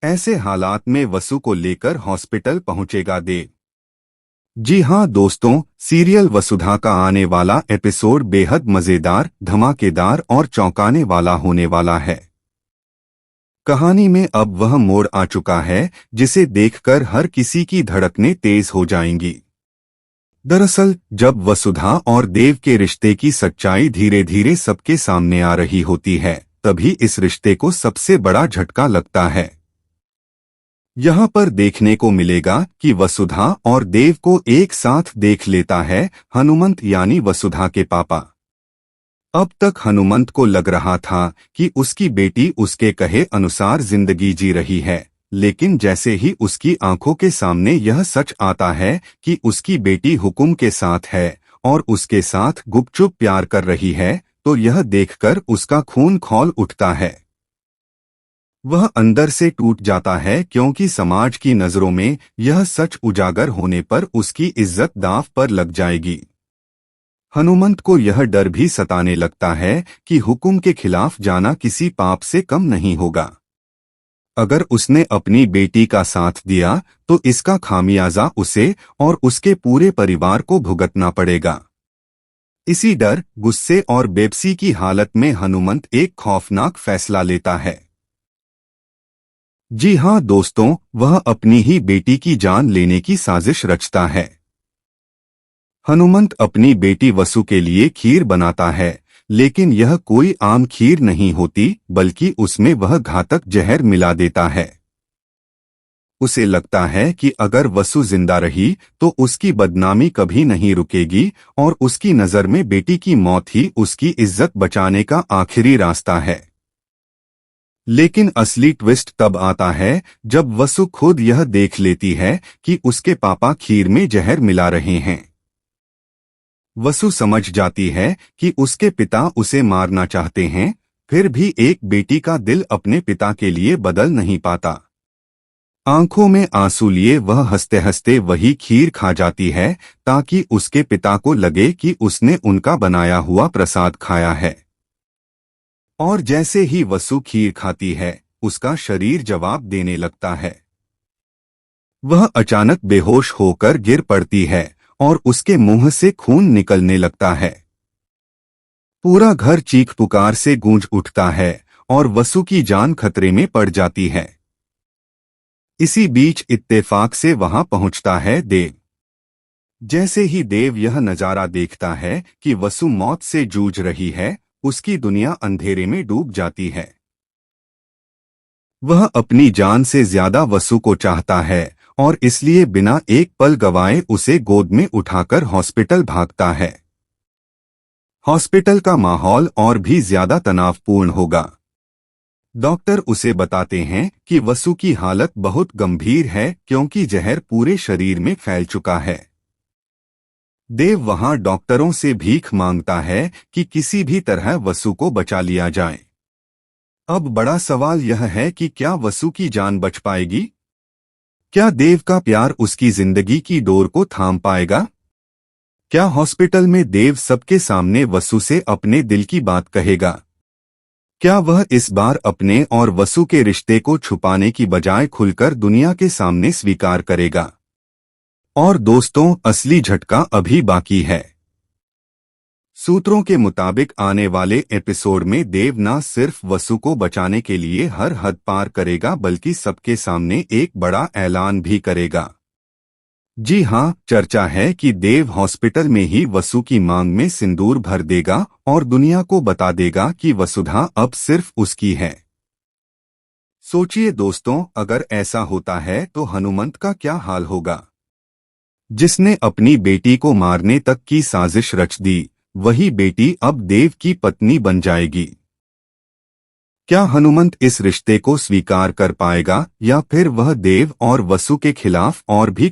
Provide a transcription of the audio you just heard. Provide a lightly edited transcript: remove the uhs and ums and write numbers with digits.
ऐसे हालात में वसु को लेकर हॉस्पिटल पहुंचेगा देव। जी हाँ दोस्तों, सीरियल वसुधा का आने वाला एपिसोड बेहद मजेदार, धमाकेदार और चौंकाने वाला होने वाला है। कहानी में अब वह मोड़ आ चुका है जिसे देखकर हर किसी की धड़कनें तेज हो जाएंगी। दरअसल जब वसुधा और देव के रिश्ते की सच्चाई धीरे धीरे सबके सामने आ रही होती है, तभी इस रिश्ते को सबसे बड़ा झटका लगता है। यहाँ पर देखने को मिलेगा कि वसुधा और देव को एक साथ देख लेता है हनुमंत, यानी वसुधा के पापा। अब तक हनुमंत को लग रहा था कि उसकी बेटी उसके कहे अनुसार जिंदगी जी रही है, लेकिन जैसे ही उसकी आंखों के सामने यह सच आता है कि उसकी बेटी हुकुम के साथ है और उसके साथ गुपचुप प्यार कर रही है, तो यह देखकर उसका खून खौल उठता है। वह अंदर से टूट जाता है, क्योंकि समाज की नजरों में यह सच उजागर होने पर उसकी इज्जत दांव पर लग जाएगी। हनुमंत को यह डर भी सताने लगता है कि हुकुम के खिलाफ जाना किसी पाप से कम नहीं होगा। अगर उसने अपनी बेटी का साथ दिया तो इसका खामियाजा उसे और उसके पूरे परिवार को भुगतना पड़ेगा। इसी डर, गुस्से और बेबसी की हालत में हनुमंत एक खौफनाक फैसला लेता है। जी हाँ दोस्तों, वह अपनी ही बेटी की जान लेने की साजिश रचता है। हनुमंत अपनी बेटी वसु के लिए खीर बनाता है, लेकिन यह कोई आम खीर नहीं होती, बल्कि उसमें वह घातक जहर मिला देता है। उसे लगता है कि अगर वसु जिंदा रही तो उसकी बदनामी कभी नहीं रुकेगी और उसकी नज़र में बेटी की मौत ही उसकी इज्जत बचाने का आखिरी रास्ता है। लेकिन असली ट्विस्ट तब आता है जब वसु खुद यह देख लेती है कि उसके पापा खीर में जहर मिला रहे हैं। वसु समझ जाती है कि उसके पिता उसे मारना चाहते हैं, फिर भी एक बेटी का दिल अपने पिता के लिए बदल नहीं पाता। आंखों में आंसू लिए वह हंसते हंसते वही खीर खा जाती है, ताकि उसके पिता को लगे कि उसने उनका बनाया हुआ प्रसाद खाया है। और जैसे ही वसु खीर खाती है, उसका शरीर जवाब देने लगता है। वह अचानक बेहोश होकर गिर पड़ती है और उसके मुंह से खून निकलने लगता है। पूरा घर चीख पुकार से गूंज उठता है और वसु की जान खतरे में पड़ जाती है। इसी बीच इत्तेफाक से वहां पहुंचता है देव। जैसे ही देव यह नजारा देखता है कि वसु मौत से जूझ रही है, उसकी दुनिया अंधेरे में डूब जाती है। वह अपनी जान से ज्यादा वसु को चाहता है और इसलिए बिना एक पल गवाए उसे गोद में उठाकर हॉस्पिटल भागता है। हॉस्पिटल का माहौल और भी ज्यादा तनावपूर्ण होगा। डॉक्टर उसे बताते हैं कि वसु की हालत बहुत गंभीर है, क्योंकि जहर पूरे शरीर में फैल चुका है। देव वहां डॉक्टरों से भीख मांगता है कि किसी भी तरह वसु को बचा लिया जाए। अब बड़ा सवाल यह है कि क्या वसु की जान बच पाएगी? क्या देव का प्यार उसकी जिंदगी की डोर को थाम पाएगा? क्या हॉस्पिटल में देव सबके सामने वसु से अपने दिल की बात कहेगा? क्या वह इस बार अपने और वसु के रिश्ते को छुपाने की बजाय खुलकर दुनिया के सामने स्वीकार करेगा? और दोस्तों, असली झटका अभी बाकी है। सूत्रों के मुताबिक आने वाले एपिसोड में देव न सिर्फ वसु को बचाने के लिए हर हद पार करेगा, बल्कि सबके सामने एक बड़ा ऐलान भी करेगा। जी हाँ, चर्चा है कि देव हॉस्पिटल में ही वसु की मांग में सिंदूर भर देगा और दुनिया को बता देगा कि वसुधा अब सिर्फ उसकी है। सोचिए दोस्तों, अगर ऐसा होता है तो हनुमंत का क्या हाल होगा? जिसने अपनी बेटी को मारने तक की साजिश रच दी, वही बेटी अब देव की पत्नी बन जाएगी। क्या हनुमंत इस रिश्ते को स्वीकार कर पाएगा, या फिर वह देव और वसु के खिलाफ और भी